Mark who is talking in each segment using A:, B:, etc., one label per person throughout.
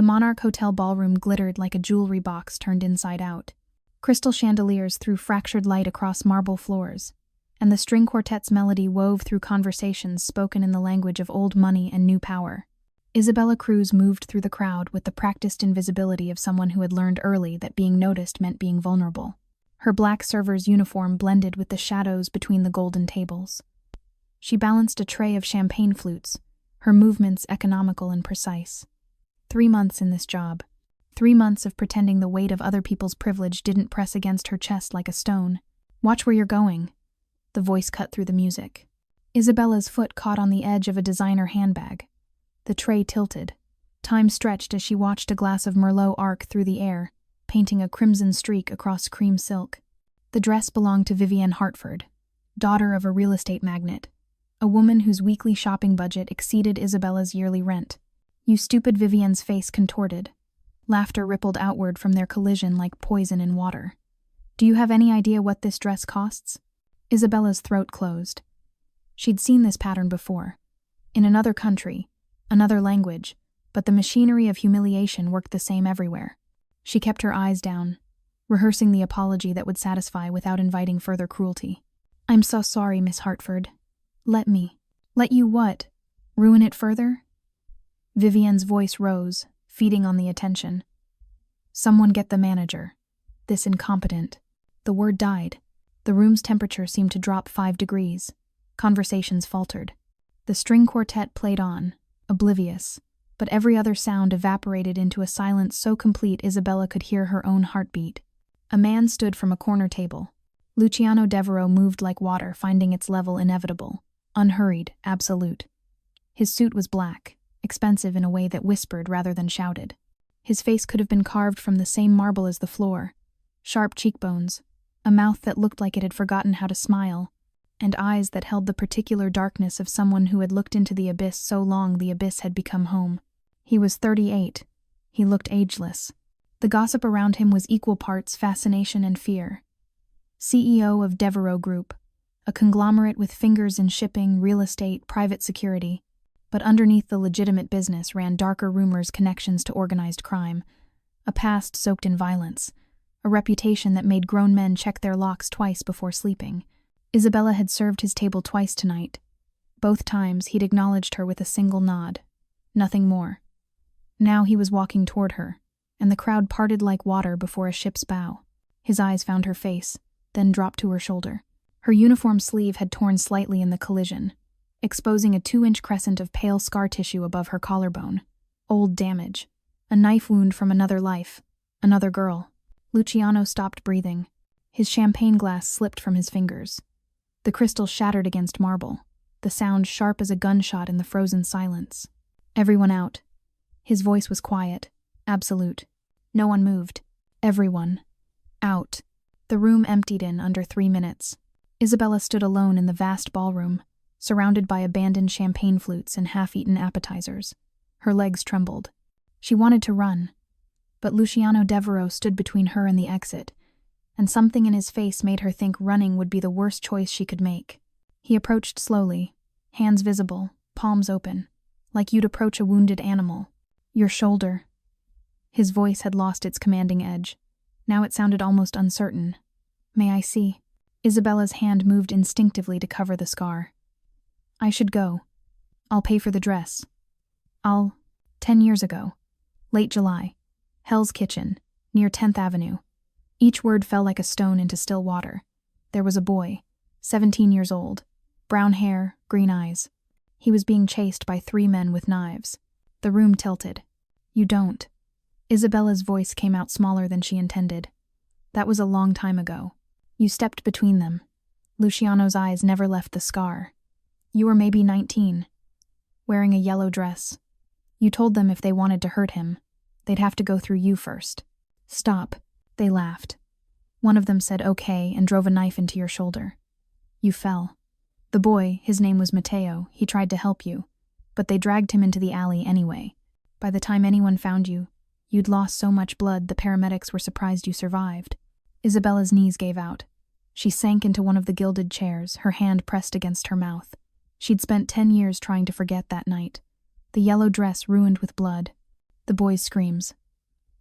A: The Monarch Hotel ballroom glittered like a jewelry box turned inside out. Crystal chandeliers threw fractured light across marble floors, and the string quartet's melody wove through conversations spoken in the language of old money and new power. Isabella Cruz moved through the crowd with the practiced invisibility of someone who had learned early that being noticed meant being vulnerable. Her black server's uniform blended with the shadows between the golden tables. She balanced a tray of champagne flutes, her movements economical and precise. 3 months in this job. 3 months of pretending the weight of other people's privilege didn't press against her chest like a stone. "Watch where you're going," the voice cut through the music. Isabella's foot caught on the edge of a designer handbag. The tray tilted. Time stretched as she watched a glass of Merlot arc through the air, painting a crimson streak across cream silk. The dress belonged to Vivienne Hartford, daughter of a real estate magnate, a woman whose weekly shopping budget exceeded Isabella's yearly rent. "You stupid," Vivienne's face contorted. Laughter rippled outward from their collision like poison in water. "Do you have any idea what this dress costs?" Isabella's throat closed. She'd seen this pattern before. In another country, another language, but the machinery of humiliation worked the same everywhere. She kept her eyes down, rehearsing the apology that would satisfy without inviting further cruelty. "I'm so sorry, Miss Hartford. Let me." "Let you what? Ruin it further?" Vivienne's voice rose, feeding on the attention. "Someone get the manager. This incompetent." The word died. The room's temperature seemed to drop 5 degrees. Conversations faltered. The string quartet played on, oblivious, but every other sound evaporated into a silence so complete Isabella could hear her own heartbeat. A man stood from a corner table. Luciano Devereaux moved like water, finding its level inevitable, unhurried, absolute. His suit was black, expensive in a way that whispered rather than shouted. His face could have been carved from the same marble as the floor. Sharp cheekbones, a mouth that looked like it had forgotten how to smile, and eyes that held the particular darkness of someone who had looked into the abyss so long the abyss had become home. He was 38. He looked ageless. The gossip around him was equal parts fascination and fear. CEO of Devereaux Group, a conglomerate with fingers in shipping, real estate, private security. But underneath the legitimate business ran darker rumors, connections to organized crime, a past soaked in violence, a reputation that made grown men check their locks twice before sleeping. Isabella had served his table twice tonight. Both times he'd acknowledged her with a single nod. Nothing more. Now he was walking toward her, and the crowd parted like water before a ship's bow. His eyes found her face, then dropped to her shoulder. Her uniform sleeve had torn slightly in the collision, exposing a 2-inch crescent of pale scar tissue above her collarbone. Old damage. A knife wound from another life. Another girl. Luciano stopped breathing. His champagne glass slipped from his fingers. The crystal shattered against marble, the sound sharp as a gunshot in the frozen silence. "Everyone out." His voice was quiet, absolute. No one moved. Everyone. Out. The room emptied in under 3 minutes. Isabella stood alone in the vast ballroom, surrounded by abandoned champagne flutes and half-eaten appetizers. Her legs trembled. She wanted to run, but Luciano Devereaux stood between her and the exit, and something in his face made her think running would be the worst choice she could make. He approached slowly, hands visible, palms open, like you'd approach a wounded animal. "Your shoulder." His voice had lost its commanding edge. Now it sounded almost uncertain. "May I see?" Isabella's hand moved instinctively to cover the scar. "I should go. I'll pay for the dress. 10 years ago. Late July. Hell's Kitchen, near 10th Avenue. Each word fell like a stone into still water. There was a boy, 17 years old, brown hair, green eyes. He was being chased by 3 men with knives. The room tilted. "You don't." Isabella's voice came out smaller than she intended. "That was a long time ago. You stepped between them." Luciano's eyes never left the scar. "You were maybe 19, wearing a yellow dress. You told them if they wanted to hurt him, they'd have to go through you first." "Stop." They laughed. One of them said okay and drove a knife into your shoulder. You fell. The boy, his name was Matteo, he tried to help you, but they dragged him into the alley anyway. By the time anyone found you, you'd lost so much blood the paramedics were surprised you survived. Isabella's knees gave out. She sank into one of the gilded chairs, her hand pressed against her mouth. She'd spent 10 years trying to forget that night. The yellow dress ruined with blood. The boy's screams.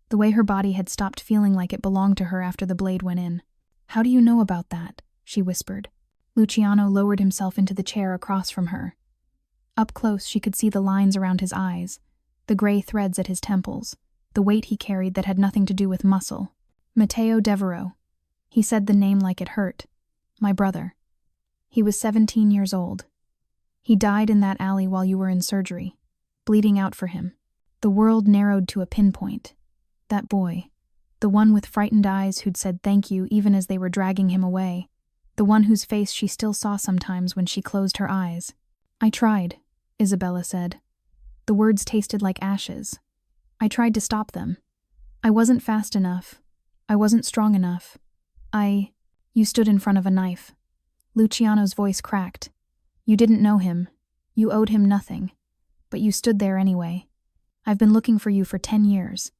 A: The way her body had stopped feeling like it belonged to her after the blade went in. "How do you know about that?" she whispered. Luciano lowered himself into the chair across from her. Up close, she could see the lines around his eyes, the gray threads at his temples, the weight he carried that had nothing to do with muscle. Matteo Devereaux. He said the name like it hurt. "My brother. He was 17 years old. He died in that alley while you were in surgery, bleeding out for him." The world narrowed to a pinpoint. That boy. The one with frightened eyes who'd said thank you even as they were dragging him away. The one whose face she still saw sometimes when she closed her eyes. "I tried," Isabella said. The words tasted like ashes. "I tried to stop them. I wasn't fast enough. I wasn't strong enough. You stood in front of a knife." Luciano's voice cracked. "You didn't know him. You owed him nothing. But you stood there anyway. I've been looking for you for 10 years.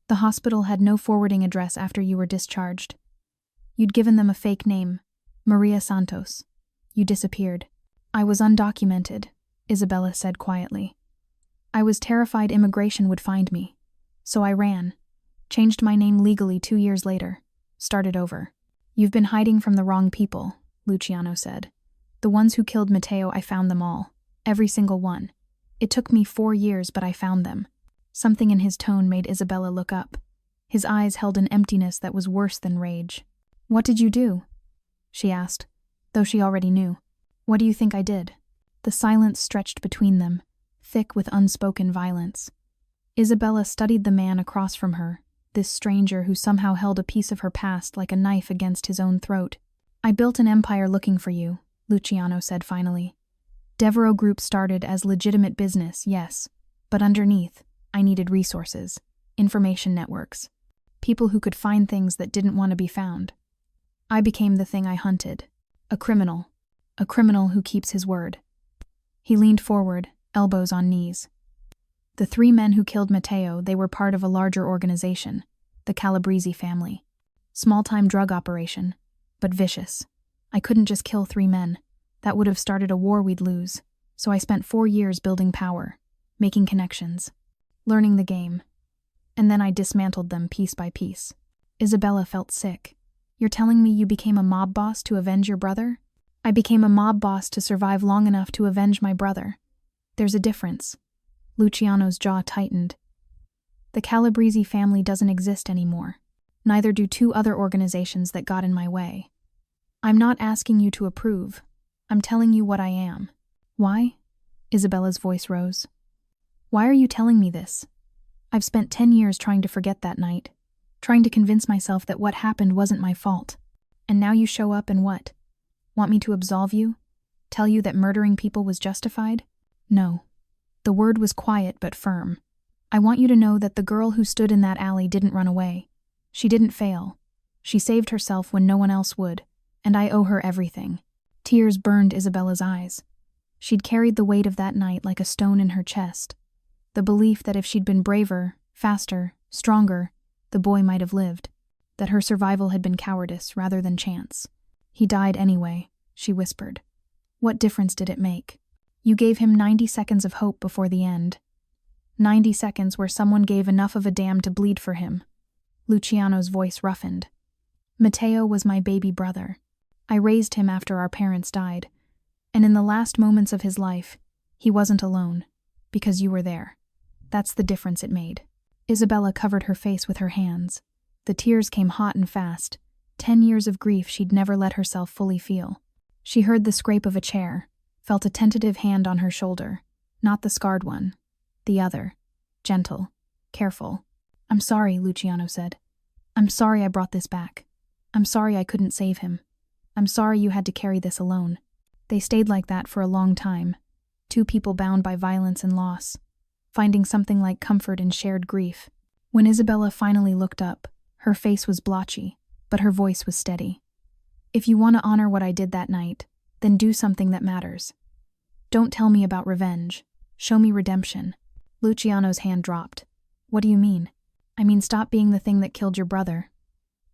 A: The hospital had no forwarding address after you were discharged. You'd given them a fake name, Maria Santos. You disappeared." "I was undocumented," Isabella said quietly. "I was terrified immigration would find me. So I ran. Changed my name legally 2 years later. Started over." "You've been hiding from the wrong people," Luciano said. "The ones who killed Matteo, I found them all. Every single one. It took me 4 years, but I found them." Something in his tone made Isabella look up. His eyes held an emptiness that was worse than rage. "What did you do?" she asked, though she already knew. "What do you think I did?" The silence stretched between them, thick with unspoken violence. Isabella studied the man across from her, this stranger who somehow held a piece of her past like a knife against his own throat. "I built an empire looking for you," Luciano said finally. "Devereaux Group started as legitimate business, yes, but underneath, I needed resources, information networks, people who could find things that didn't want to be found. I became the thing I hunted, a criminal who keeps his word." He leaned forward, elbows on knees. "The 3 men who killed Matteo, they were part of a larger organization, the Calabrese family. Small-time drug operation, but vicious. I couldn't just kill 3 men. That would have started a war we'd lose, so I spent 4 years building power, making connections, learning the game. And then I dismantled them piece by piece." Isabella felt sick. "You're telling me you became a mob boss to avenge your brother?" "I became a mob boss to survive long enough to avenge my brother. There's a difference." Luciano's jaw tightened. "The Calabrese family doesn't exist anymore. Neither do 2 other organizations that got in my way. I'm not asking you to approve. I'm telling you what I am." "Why?" Isabella's voice rose. "Why are you telling me this? I've spent 10 years trying to forget that night, trying to convince myself that what happened wasn't my fault. And now you show up and what? Want me to absolve you? Tell you that murdering people was justified? No." The word was quiet but firm. "I want you to know that the girl who stood in that alley didn't run away. She didn't fail. She saved herself when no one else would, and I owe her everything." Tears burned Isabella's eyes. She'd carried the weight of that night like a stone in her chest. The belief that if she'd been braver, faster, stronger, the boy might have lived. That her survival had been cowardice rather than chance. "He died anyway," she whispered. "What difference did it make? You gave him 90 seconds of hope before the end. 90 seconds where someone gave enough of a damn to bleed for him." Luciano's voice roughened. "Matteo was my baby brother. I raised him after our parents died. And in the last moments of his life, he wasn't alone, because you were there. That's the difference it made." Isabella covered her face with her hands. The tears came hot and fast. 10 years of grief she'd never let herself fully feel. She heard the scrape of a chair, felt a tentative hand on her shoulder, not the scarred one, the other, gentle, careful. "I'm sorry," Luciano said. "I'm sorry I brought this back. I'm sorry I couldn't save him. I'm sorry you had to carry this alone." They stayed like that for a long time, 2 people bound by violence and loss, finding something like comfort in shared grief. When Isabella finally looked up, her face was blotchy, but her voice was steady. "If you want to honor what I did that night, then do something that matters. Don't tell me about revenge. Show me redemption." Luciano's hand dropped. "What do you mean?" "I mean stop being the thing that killed your brother.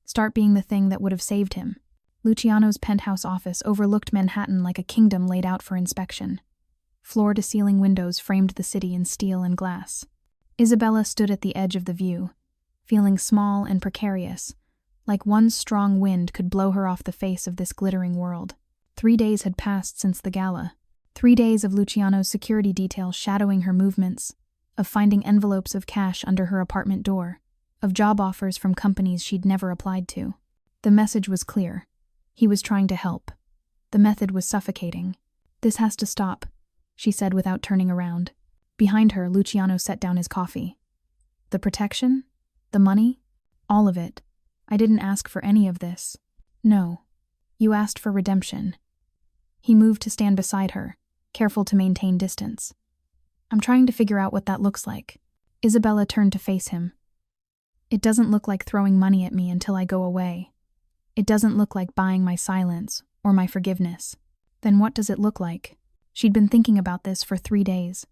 A: Start being the thing that would have saved him." Luciano's penthouse office overlooked Manhattan like a kingdom laid out for inspection. Floor-to-ceiling windows framed the city in steel and glass. Isabella stood at the edge of the view, feeling small and precarious, like one strong wind could blow her off the face of this glittering world. 3 days had passed since the gala. 3 days of Luciano's security detail shadowing her movements, of finding envelopes of cash under her apartment door, of job offers from companies she'd never applied to. The message was clear. He was trying to help. The method was suffocating. "This has to stop," she said without turning around. Behind her, Luciano set down his coffee. "The protection? The money? All of it. I didn't ask for any of this." "No. You asked for redemption." He moved to stand beside her, careful to maintain distance. "I'm trying to figure out what that looks like." Isabella turned to face him. "It doesn't look like throwing money at me until I go away. It doesn't look like buying my silence or my forgiveness." "Then what does it look like?" She'd been thinking about this for 3 days.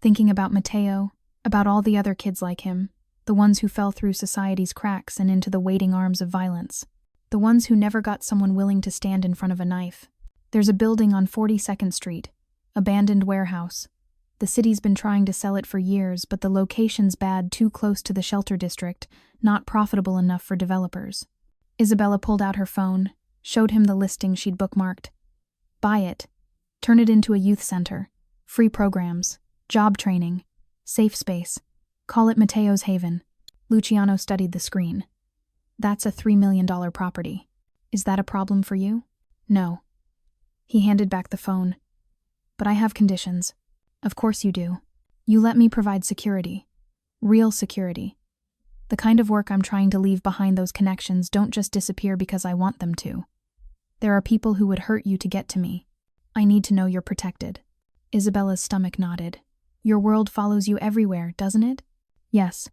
A: Thinking about Matteo, about all the other kids like him, the ones who fell through society's cracks and into the waiting arms of violence, the ones who never got someone willing to stand in front of a knife. There's a building on 42nd Street, abandoned warehouse. The city's been trying to sell it for years, but the location's bad, too close to the shelter district, not profitable enough for developers. Isabella pulled out her phone, showed him the listing she'd bookmarked. "Buy it. Turn it into a youth center. Free programs. Job training. Safe space. Call it Matteo's Haven." Luciano studied the screen. "That's a $3 million property. Is that a problem for you?" "No." He handed back the phone. "But I have conditions." "Of course you do. You let me provide security. Real security. The kind of work I'm trying to leave behind. Those connections don't just disappear because I want them to. There are people who would hurt you to get to me. I need to know you're protected." Isabella's stomach nodded. "Your world follows you everywhere, doesn't it?" "Yes.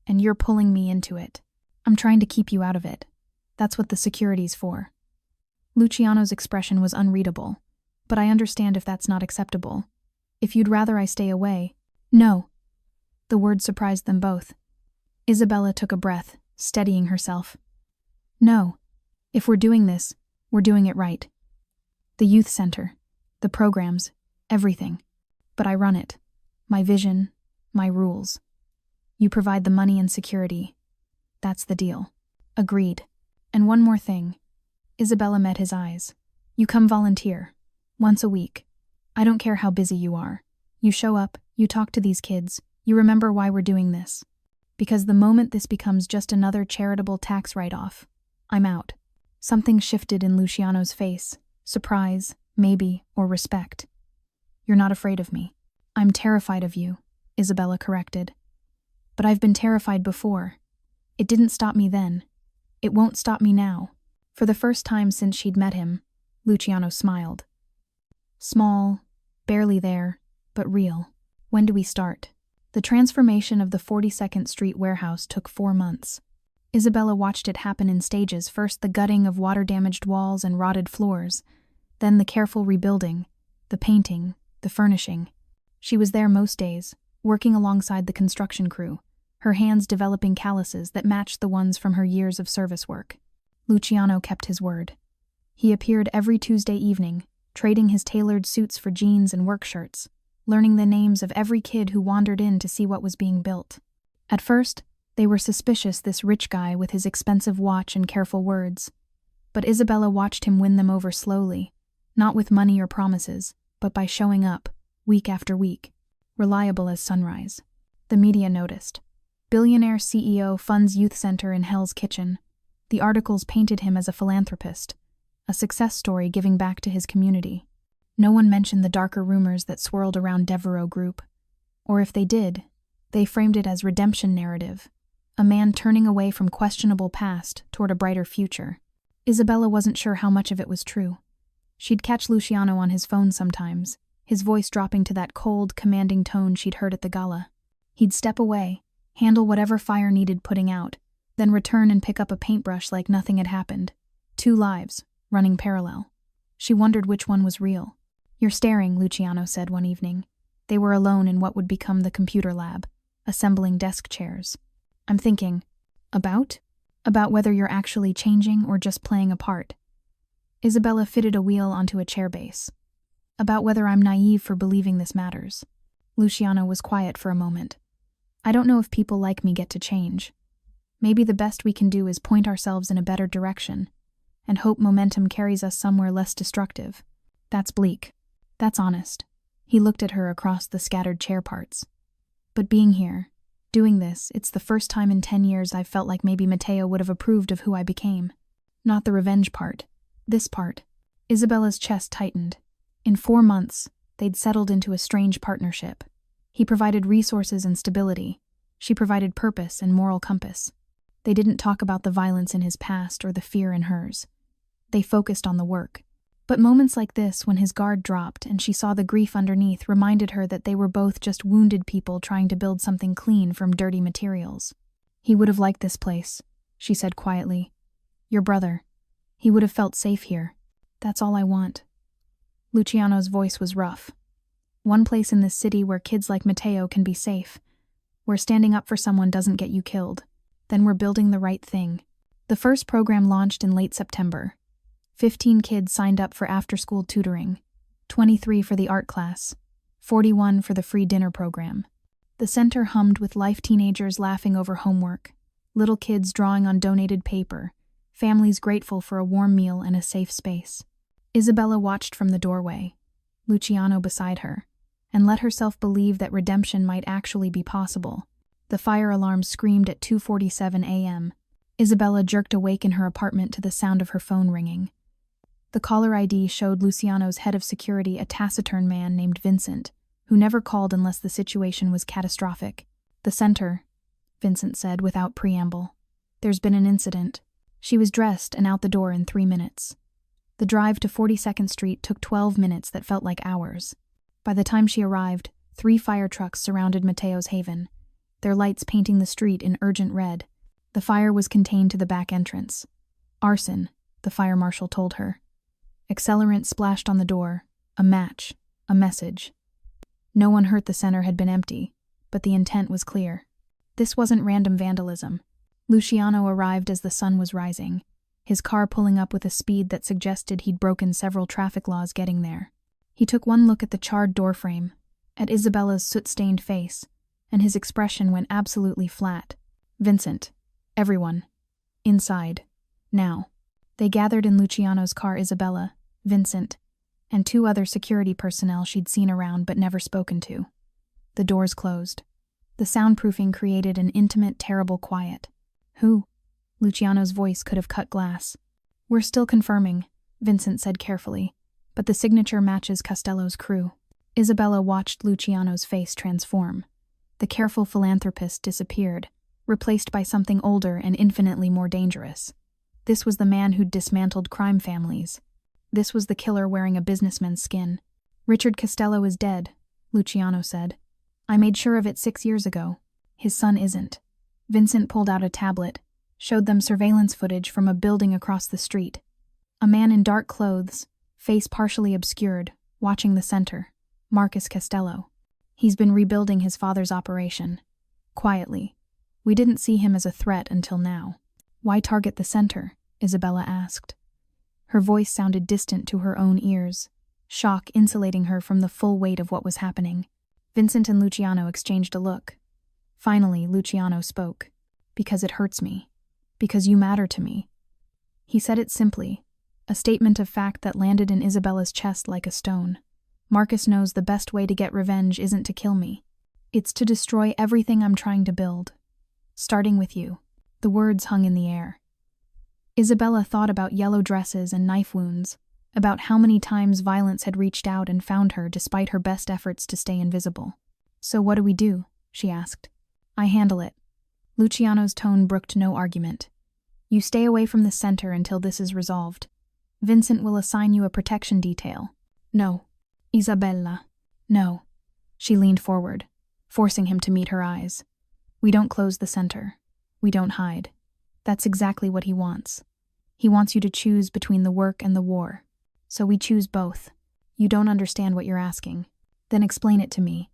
A: And you're pulling me into it. I'm trying to keep you out of it. That's what the security's for." Luciano's expression was unreadable. "But I understand if that's not acceptable. If you'd rather I stay away." "No." The word surprised them both. Isabella took a breath, steadying herself. "No. If we're doing this, we're doing it right. The youth center, the programs, everything. But I run it. My vision, my rules. You provide the money and security. That's the deal." "Agreed. And one more thing." Isabella met his eyes. "You come volunteer. Once a week. I don't care how busy you are. You show up, you talk to these kids, you remember why we're doing this. Because the moment this becomes just another charitable tax write-off, I'm out." Something shifted in Luciano's face. Surprise, maybe, or respect. "You're not afraid of me." "I'm terrified of you," Isabella corrected. "But I've been terrified before. It didn't stop me then. It won't stop me now." For the first time since she'd met him, Luciano smiled. Small, barely there, but real. "When do we start?" The transformation of the 42nd Street warehouse took 4 months. Isabella watched it happen in stages, first the gutting of water-damaged walls and rotted floors, then the careful rebuilding, the painting, the furnishing. She was there most days, working alongside the construction crew, her hands developing calluses that matched the ones from her years of service work. Luciano kept his word. He appeared every Tuesday evening, trading his tailored suits for jeans and work shirts, learning the names of every kid who wandered in to see what was being built. At first, they were suspicious, this rich guy with his expensive watch and careful words. But Isabella watched him win them over slowly, not with money or promises, but by showing up, week after week, reliable as sunrise. The media noticed. Billionaire CEO funds youth center in Hell's Kitchen. The articles painted him as a philanthropist, a success story giving back to his community. No one mentioned the darker rumors that swirled around Devereaux Group. Or if they did, they framed it as redemption narrative, a man turning away from questionable past toward a brighter future. Isabella wasn't sure how much of it was true. She'd catch Luciano on his phone sometimes, his voice dropping to that cold, commanding tone she'd heard at the gala. He'd step away, handle whatever fire needed putting out, then return and pick up a paintbrush like nothing had happened. 2 lives, running parallel. She wondered which one was real. "You're staring," Luciano said one evening. They were alone in what would become the computer lab, assembling desk chairs. "I'm thinking." "About?" "About whether you're actually changing or just playing a part." Isabella fitted a wheel onto a chair base. "About whether I'm naive for believing this matters." Luciano was quiet for a moment. I don't know if people like me get to change. Maybe the best we can do is point ourselves in a better direction, and hope momentum carries us somewhere less destructive. That's bleak. That's honest. He looked at her across the scattered chair parts. But being here, doing this, it's the first time in 10 years I've felt like maybe Matteo would have approved of who I became. Not the revenge part. This part. Isabella's chest tightened. In 4 months, they'd settled into a strange partnership. He provided resources and stability. She provided purpose and moral compass. They didn't talk about the violence in his past or the fear in hers. They focused on the work. But moments like this, when his guard dropped and she saw the grief underneath, reminded her that they were both just wounded people trying to build something clean from dirty materials. He would have liked this place, she said quietly. Your brother. He would have felt safe here. That's all I want. Luciano's voice was rough. One place in this city where kids like Matteo can be safe, where standing up for someone doesn't get you killed. Then we're building the right thing. The first program launched in late September. 15 kids signed up for after-school tutoring, 23 for the art class, 41 for the free dinner program. The center hummed with life, teenagers laughing over homework, little kids drawing on donated paper, families grateful for a warm meal and a safe space. Isabella watched from the doorway, Luciano beside her, and let herself believe that redemption might actually be possible. The fire alarm screamed at 2:47 a.m. Isabella jerked awake in her apartment to the sound of her phone ringing. The caller ID showed Luciano's head of security, a taciturn man named Vincent, who never called unless the situation was catastrophic. The center, Vincent said without preamble. There's been an incident. She was dressed and out the door in 3 minutes. The drive to 42nd Street took 12 minutes that felt like hours. By the time she arrived, 3 fire trucks surrounded Matteo's haven, their lights painting the street in urgent red. The fire was contained to the back entrance. Arson, the fire marshal told her. Accelerant splashed on the door, a match, a message. No one hurt. The center had been empty, but the intent was clear. This wasn't random vandalism. Luciano arrived as the sun was rising, his car pulling up with a speed that suggested he'd broken several traffic laws getting there. He took one look at the charred doorframe, at Isabella's soot-stained face, and his expression went absolutely flat. Vincent. Everyone. Inside. Now. They gathered in Luciano's car. Isabella, Vincent, and 2 other security personnel she'd seen around but never spoken to. The doors closed. The soundproofing created an intimate, terrible quiet. Who? Luciano's voice could have cut glass. We're still confirming, Vincent said carefully, but the signature matches Costello's crew. Isabella watched Luciano's face transform. The careful philanthropist disappeared, replaced by something older and infinitely more dangerous. This was the man who'd dismantled crime families. This was the killer wearing a businessman's skin. Richard Costello is dead, Luciano said. I made sure of it 6 years ago. His son isn't. Vincent pulled out a tablet, showed them surveillance footage from a building across the street. A man in dark clothes, face partially obscured, watching the center. Marcus Costello. He's been rebuilding his father's operation. Quietly. We didn't see him as a threat until now. Why target the center? Isabella asked. Her voice sounded distant to her own ears, shock insulating her from the full weight of what was happening. Vincent and Luciano exchanged a look. Finally, Luciano spoke. Because it hurts me. Because you matter to me. He said it simply, a statement of fact that landed in Isabella's chest like a stone. Marcus knows the best way to get revenge isn't to kill me. It's to destroy everything I'm trying to build. Starting with you. The words hung in the air. Isabella thought about yellow dresses and knife wounds, about how many times violence had reached out and found her despite her best efforts to stay invisible. So what do we do? She asked. I handle it. Luciano's tone brooked no argument. You stay away from the center until this is resolved. Vincent will assign you a protection detail. No. Isabella. No. She leaned forward, forcing him to meet her eyes. We don't close the center. We don't hide. That's exactly what he wants. He wants you to choose between the work and the war. So we choose both. You don't understand what you're asking. Then explain it to me.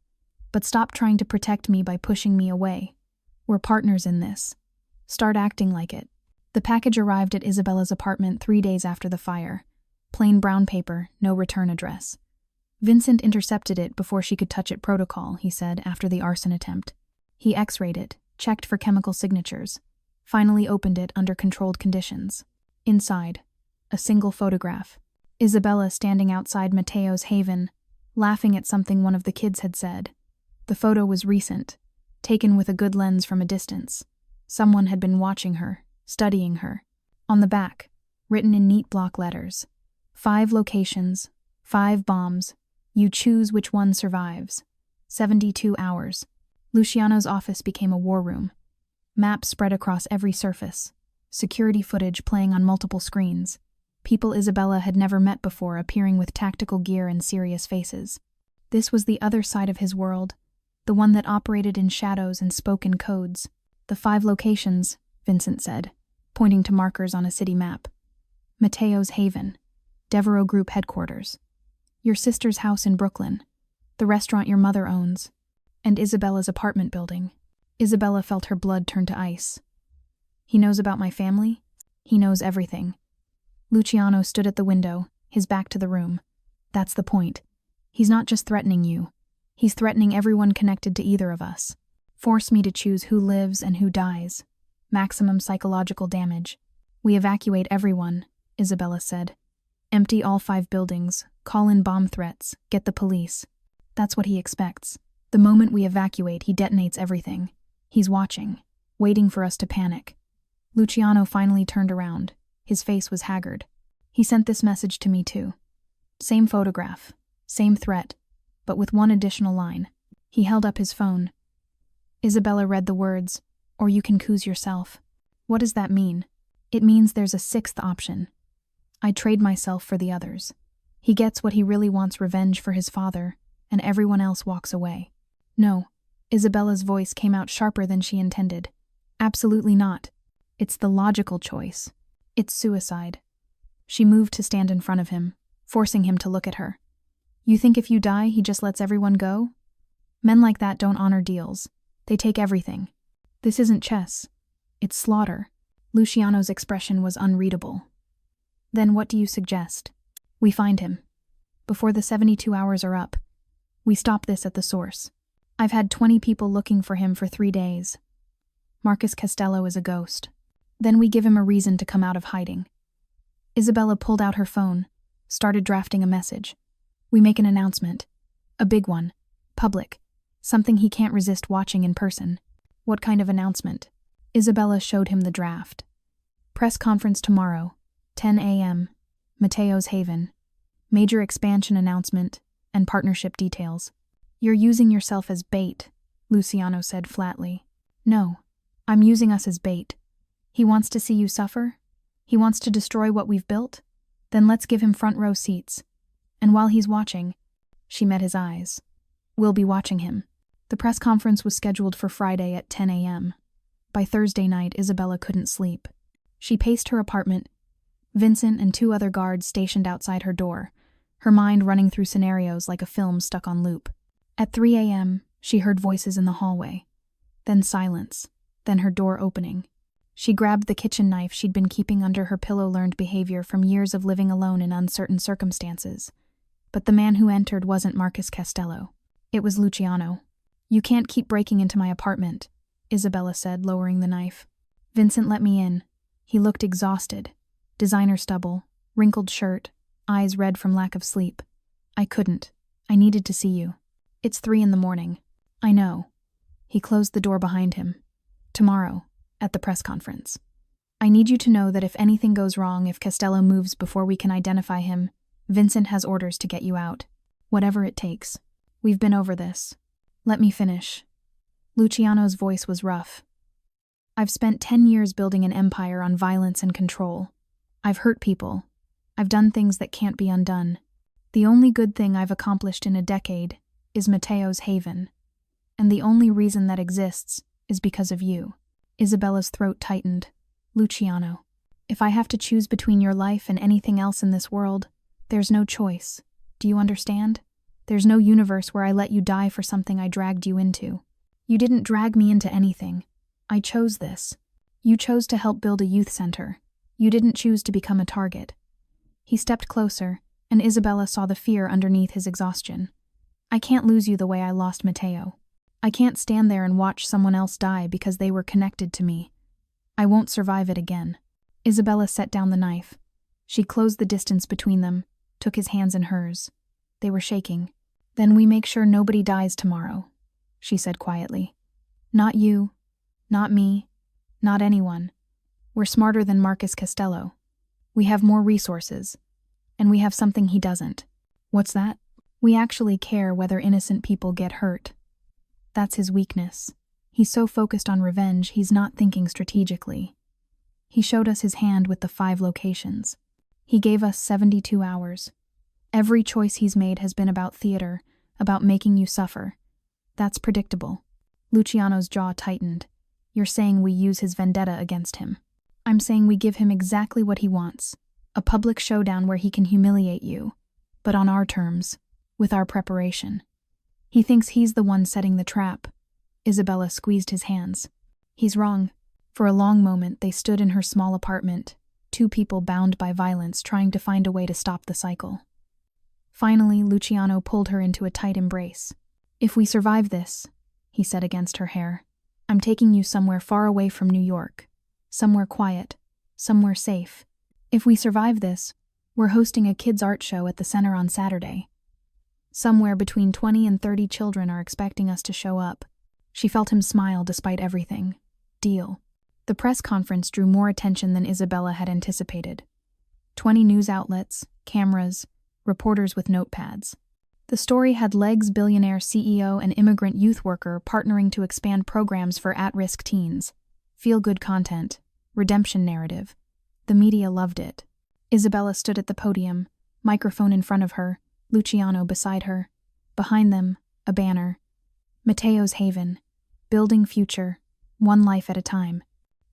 A: But stop trying to protect me by pushing me away. We're partners in this. Start acting like it. The package arrived at Isabella's apartment 3 days after the fire. Plain brown paper, no return address. Vincent intercepted it before she could touch it. Protocol, he said after the arson attempt. He X-rayed it, checked for chemical signatures, finally opened it under controlled conditions. Inside, a single photograph. Isabella standing outside Matteo's haven, laughing at something one of the kids had said. The photo was recent, taken with a good lens from a distance. Someone had been watching her, studying her. On the back, written in neat block letters, 5 locations, 5 bombs, you choose which one survives. 72 hours. Luciano's office became a war room. Maps spread across every surface, security footage playing on multiple screens. People Isabella had never met before appearing with tactical gear and serious faces. This was the other side of his world, the one that operated in shadows and spoke in codes. The 5 locations, Vincent said, pointing to markers on a city map. Matteo's Haven, Devereaux Group headquarters, your sister's house in Brooklyn, the restaurant your mother owns, and Isabella's apartment building. Isabella felt her blood turn to ice. He knows about my family? He knows everything. Luciano stood at the window, his back to the room. That's the point. He's not just threatening you. He's threatening everyone connected to either of us. Force me to choose who lives and who dies. Maximum psychological damage. We evacuate everyone, Isabella said. Empty all 5 buildings, call in bomb threats, get the police. That's what he expects. The moment we evacuate, he detonates everything. He's watching, waiting for us to panic. Luciano finally turned around. His face was haggard. He sent this message to me too. Same photograph, same threat, but with one additional line. He held up his phone. Isabella read the words, or you can choose yourself. What does that mean? It means there's a 6th option. I trade myself for the others. He gets what he really wants, revenge for his father, and everyone else walks away. No, Isabella's voice came out sharper than she intended. Absolutely not. It's the logical choice. It's suicide. She moved to stand in front of him, forcing him to look at her. You think if you die, he just lets everyone go? Men like that don't honor deals. They take everything. This isn't chess. It's slaughter. Luciano's expression was unreadable. Then what do you suggest? We find him. Before the 72 hours are up, we stop this at the source. I've had 20 people looking for him for 3 days. Marcus Castello is a ghost. Then we give him a reason to come out of hiding. Isabella pulled out her phone, started drafting a message. We make an announcement. A big one. Public. Something he can't resist watching in person. What kind of announcement? Isabella showed him the draft. Press conference tomorrow, 10 a.m., Matteo's Haven. Major expansion announcement and partnership details. You're using yourself as bait, Luciano said flatly. No, I'm using us as bait. He wants to see you suffer? He wants to destroy what we've built? Then let's give him front row seats. And while he's watching, she met his eyes. We'll be watching him. The press conference was scheduled for Friday at 10 a.m. By Thursday night, Isabella couldn't sleep. She paced her apartment, Vincent and 2 other guards stationed outside her door, her mind running through scenarios like a film stuck on loop. At 3 a.m., she heard voices in the hallway. Then silence, then her door opening. She grabbed the kitchen knife she'd been keeping under her pillow, learned behavior from years of living alone in uncertain circumstances. But the man who entered wasn't Marcus Castello. It was Luciano. You can't keep breaking into my apartment, Isabella said, lowering the knife. Vincent let me in. He looked exhausted. Designer stubble, wrinkled shirt, eyes red from lack of sleep. I couldn't. I needed to see you. It's 3 a.m. I know. He closed the door behind him. Tomorrow, at the press conference. I need you to know that if anything goes wrong, if Castello moves before we can identify him, Vincent has orders to get you out. Whatever it takes. We've been over this. Let me finish. Luciano's voice was rough. I've spent 10 years building an empire on violence and control. I've hurt people. I've done things that can't be undone. The only good thing I've accomplished in a decade is Matteo's Haven. And the only reason that exists is because of you. Isabella's throat tightened. Luciano, if I have to choose between your life and anything else in this world, there's no choice. Do you understand? There's no universe where I let you die for something I dragged you into. You didn't drag me into anything. I chose this. You chose to help build a youth center. You didn't choose to become a target. He stepped closer, and Isabella saw the fear underneath his exhaustion. I can't lose you the way I lost Matteo. I can't stand there and watch someone else die because they were connected to me. I won't survive it again. Isabella set down the knife. She closed the distance between them, took his hands in hers. They were shaking. Then we make sure nobody dies tomorrow, she said quietly. Not you, not me, not anyone. We're smarter than Marcus Costello. We have more resources. And we have something he doesn't. What's that? We actually care whether innocent people get hurt. That's his weakness. He's so focused on revenge, he's not thinking strategically. He showed us his hand with the 5 locations. He gave us 72 hours. Every choice he's made has been about theater, about making you suffer. That's predictable. Luciano's jaw tightened. You're saying we use his vendetta against him. I'm saying we give him exactly what he wants. A public showdown where he can humiliate you. But on our terms, with our preparation. He thinks he's the one setting the trap. Isabella squeezed his hands. He's wrong. For a long moment, they stood in her small apartment, 2 people bound by violence trying to find a way to stop the cycle. Finally, Luciano pulled her into a tight embrace. If we survive this, he said against her hair, I'm taking you somewhere far away from New York. Somewhere quiet. Somewhere safe. If we survive this, we're hosting a kids' art show at the center on Saturday. Somewhere between 20 and 30 children are expecting us to show up. She felt him smile despite everything. Deal. The press conference drew more attention than Isabella had anticipated. 20 news outlets, cameras, reporters with notepads. The story had legs: billionaire CEO and immigrant youth worker partnering to expand programs for at-risk teens. Feel-good content. Redemption narrative. The media loved it. Isabella stood at the podium, microphone in front of her, Luciano beside her. Behind them, a banner. Matteo's Haven. Building future. One life at a time.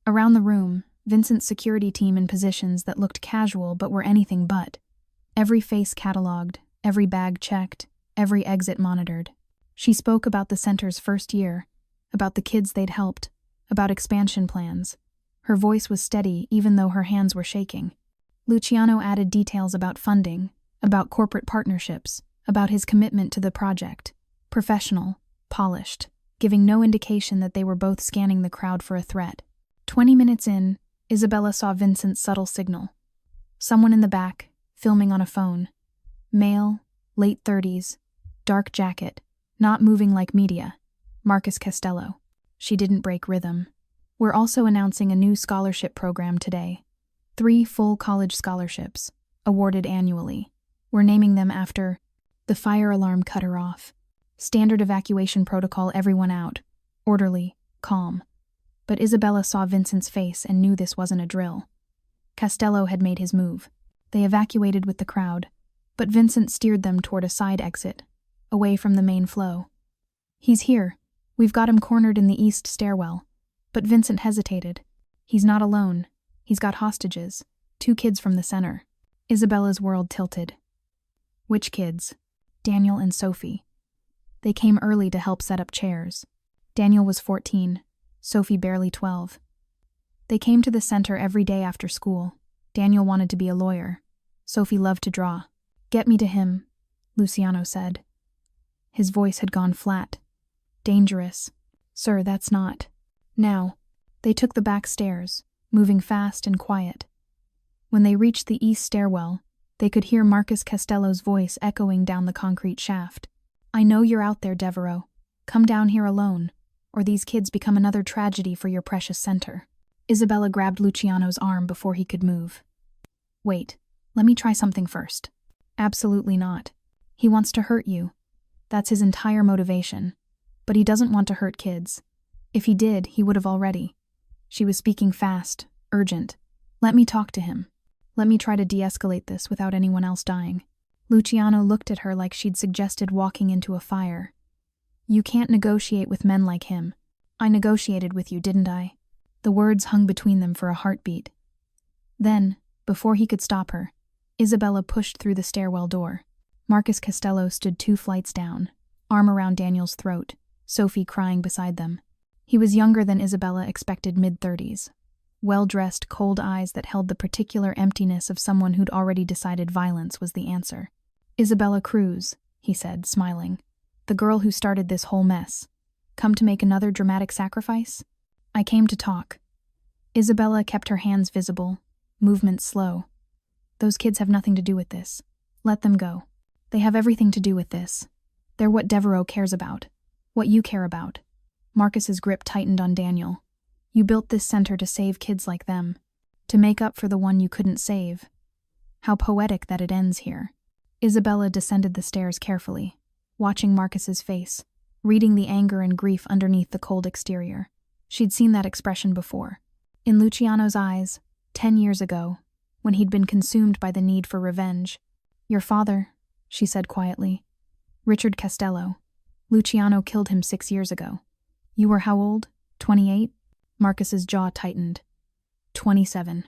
A: Around the room, Vincent's security team in positions that looked casual but were anything but. Every face catalogued, every bag checked, every exit monitored. She spoke about the center's first year, about the kids they'd helped, about expansion plans. Her voice was steady even though her hands were shaking. Luciano added details about funding, about corporate partnerships, about his commitment to the project. Professional, polished, giving no indication that they were both scanning the crowd for a threat. 20 minutes in, Isabella saw Vincent's subtle signal. Someone in the back, filming on a phone. Male, late 30s, dark jacket, not moving like media. Marcus Costello. She didn't break rhythm. We're also announcing a new scholarship program today. 3 full college scholarships, awarded annually. We're naming them after... The fire alarm cut her off. Standard evacuation protocol, everyone out. Orderly, calm. But Isabella saw Vincent's face and knew this wasn't a drill. Costello had made his move. They evacuated with the crowd, but Vincent steered them toward a side exit, away from the main flow. He's here. We've got him cornered in the east stairwell. But Vincent hesitated. He's not alone. He's got hostages. 2 kids from the center. Isabella's world tilted. Which kids? Daniel and Sophie. They came early to help set up chairs. Daniel was 14, Sophie barely 12. They came to the center every day after school. Daniel wanted to be a lawyer. Sophie loved to draw. Get me to him, Luciano said. His voice had gone flat. Dangerous. Sir, that's not. Now. They took the back stairs, moving fast and quiet. When they reached the east stairwell, they could hear Marcus Costello's voice echoing down the concrete shaft. I know you're out there, Devereaux. Come down here alone, or these kids become another tragedy for your precious center. Isabella grabbed Luciano's arm before he could move. Wait, let me try something first. Absolutely not. He wants to hurt you. That's his entire motivation. But he doesn't want to hurt kids. If he did, he would have already. She was speaking fast, urgent. Let me talk to him. Let me try to de-escalate this without anyone else dying. Luciano looked at her like she'd suggested walking into a fire. You can't negotiate with men like him. I negotiated with you, didn't I? The words hung between them for a heartbeat. Then, before he could stop her, Isabella pushed through the stairwell door. Marcus Costello stood 2 flights down, arm around Daniel's throat, Sophie crying beside them. He was younger than Isabella expected, mid-30s. Well-dressed, cold eyes that held the particular emptiness of someone who'd already decided violence was the answer. Isabella Cruz, he said, smiling. The girl who started this whole mess. Come to make another dramatic sacrifice? I came to talk. Isabella kept her hands visible, movements slow. Those kids have nothing to do with this. Let them go. They have everything to do with this. They're what Devereaux cares about. What you care about. Marcus's grip tightened on Daniel. You built this center to save kids like them. To make up for the one you couldn't save. How poetic that it ends here. Isabella descended the stairs carefully, watching Marcus's face, reading the anger and grief underneath the cold exterior. She'd seen that expression before. In Luciano's eyes, 10 years ago, when he'd been consumed by the need for revenge. Your father, she said quietly. Richard Castello. Luciano killed him 6 years ago. You were how old? 28? Marcus's jaw tightened. 27.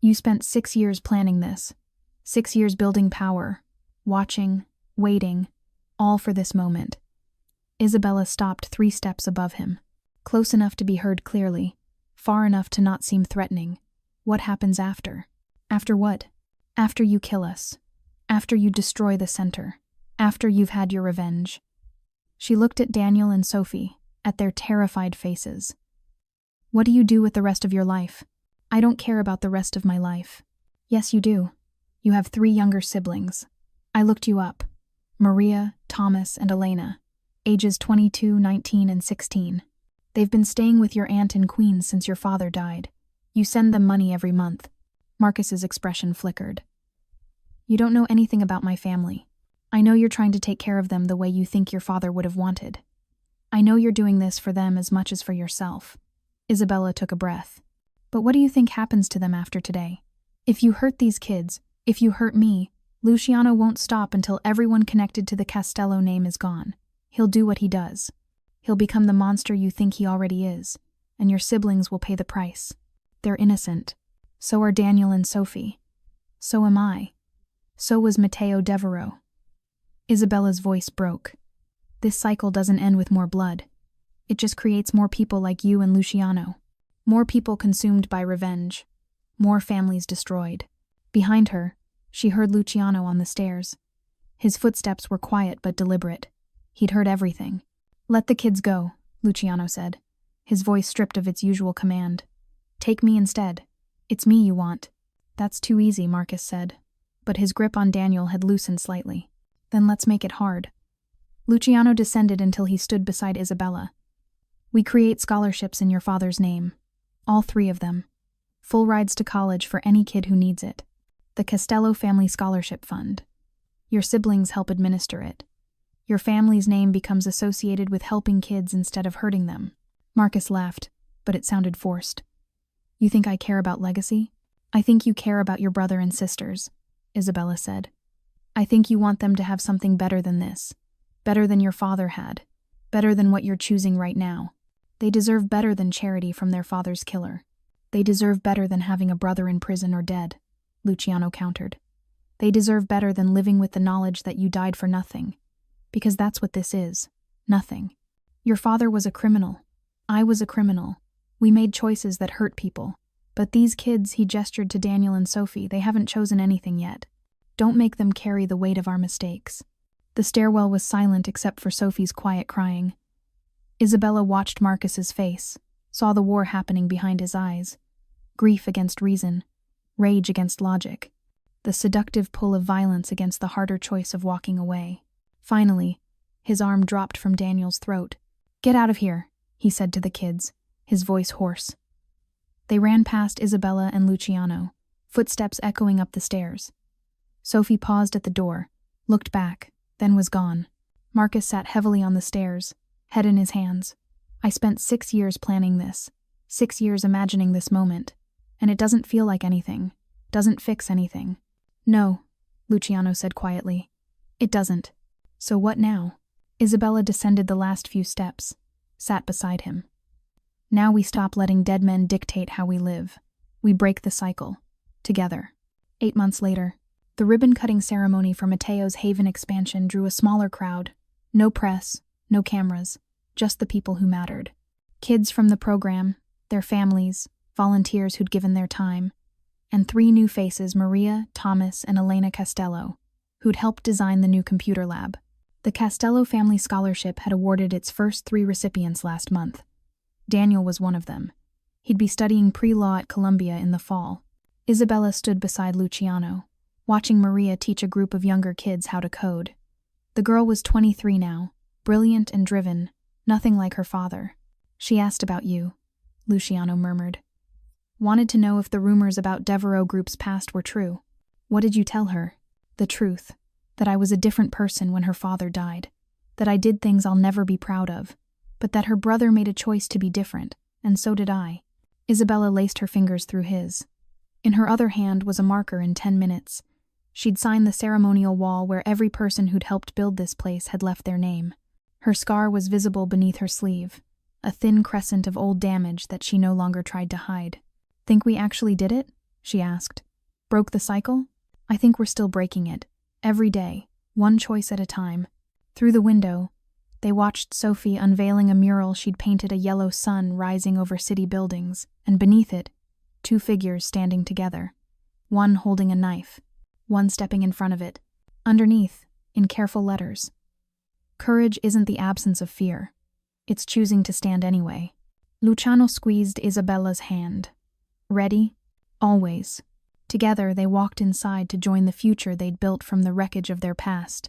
A: You spent 6 years planning this. 6 years building power. Watching, waiting, all for this moment. Isabella stopped 3 steps above him, close enough to be heard clearly, far enough to not seem threatening. What happens after? After what? After you kill us. After you destroy the center. After you've had your revenge. She looked at Daniel and Sophie, at their terrified faces. What do you do with the rest of your life? I don't care about the rest of my life. Yes, you do. You have 3 younger siblings. I looked you up. Maria, Thomas, and Elena. Ages 22, 19, and 16. They've been staying with your aunt in Queens since your father died. You send them money every month. Marcus's expression flickered. You don't know anything about my family. I know you're trying to take care of them the way you think your father would have wanted. I know you're doing this for them as much as for yourself. Isabella took a breath. But what do you think happens to them after today? If you hurt these kids, if you hurt me, Luciano won't stop until everyone connected to the Castello name is gone. He'll do what he does. He'll become the monster you think he already is, and your siblings will pay the price. They're innocent. So are Daniel and Sophie. So am I. So was Matteo Devereaux. Isabella's voice broke. This cycle doesn't end with more blood. It just creates more people like you and Luciano. More people consumed by revenge. More families destroyed. Behind her, she heard Luciano on the stairs. His footsteps were quiet but deliberate. He'd heard everything. Let the kids go, Luciano said, his voice stripped of its usual command. Take me instead. It's me you want. That's too easy, Marcus said. But his grip on Daniel had loosened slightly. Then let's make it hard. Luciano descended until he stood beside Isabella. We create scholarships in your father's name. All 3 of them. Full rides to college for any kid who needs it. The Castello Family Scholarship Fund. Your siblings help administer it. Your family's name becomes associated with helping kids instead of hurting them. Marcus laughed, but it sounded forced. You think I care about legacy? I think you care about your brother and sisters, Isabella said. I think you want them to have something better than this. Better than your father had. Better than what you're choosing right now. They deserve better than charity from their father's killer. They deserve better than having a brother in prison or dead, Luciano countered. They deserve better than living with the knowledge that you died for nothing. Because that's what this is. Nothing. Your father was a criminal. I was a criminal. We made choices that hurt people. But these kids, he gestured to Daniel and Sophie, they haven't chosen anything yet. Don't make them carry the weight of our mistakes. The stairwell was silent except for Sophie's quiet crying. Isabella watched Marcus's face, saw the war happening behind his eyes. Grief against reason. Rage against logic. The seductive pull of violence against the harder choice of walking away. Finally, his arm dropped from Daniel's throat. Get out of here, he said to the kids, his voice hoarse. They ran past Isabella and Luciano, footsteps echoing up the stairs. Sophie paused at the door, looked back, then was gone. Marcus sat heavily on the stairs, head in his hands. I spent 6 years planning this, 6 years imagining this moment, and it doesn't feel like anything, doesn't fix anything. No, Luciano said quietly. It doesn't. So what now? Isabella descended the last few steps, sat beside him. Now we stop letting dead men dictate how we live. We break the cycle. Together. 8 months later, the ribbon-cutting ceremony for Matteo's Haven expansion drew a smaller crowd. No press, no cameras, just the people who mattered. Kids from the program, their families, volunteers who'd given their time, and 3 new faces, Maria, Thomas, and Elena Castello, who'd helped design the new computer lab. The Castello Family Scholarship had awarded its first 3 recipients last month. Daniel was one of them. He'd be studying pre-law at Columbia in the fall. Isabella stood beside Luciano, watching Maria teach a group of younger kids how to code. The girl was 23 now, brilliant and driven, nothing like her father. She asked about you, Luciano murmured. Wanted to know if the rumors about Devereaux Group's past were true. What did you tell her? The truth. That I was a different person when her father died. That I did things I'll never be proud of. But that her brother made a choice to be different, and so did I. Isabella laced her fingers through his. In her other hand was a marker in 10 minutes. She'd signed the ceremonial wall where every person who'd helped build this place had left their name. Her scar was visible beneath her sleeve, a thin crescent of old damage that she no longer tried to hide. Think we actually did it? She asked. Broke the cycle? I think we're still breaking it. Every day, one choice at a time. Through the window, they watched Sophie unveiling a mural she'd painted, a yellow sun rising over city buildings, and beneath it, 2 figures standing together. One holding a knife, one stepping in front of it. Underneath, in careful letters, courage isn't the absence of fear. It's choosing to stand anyway. Luciano squeezed Isabella's hand. Ready? Always. Together, they walked inside to join the future they'd built from the wreckage of their past.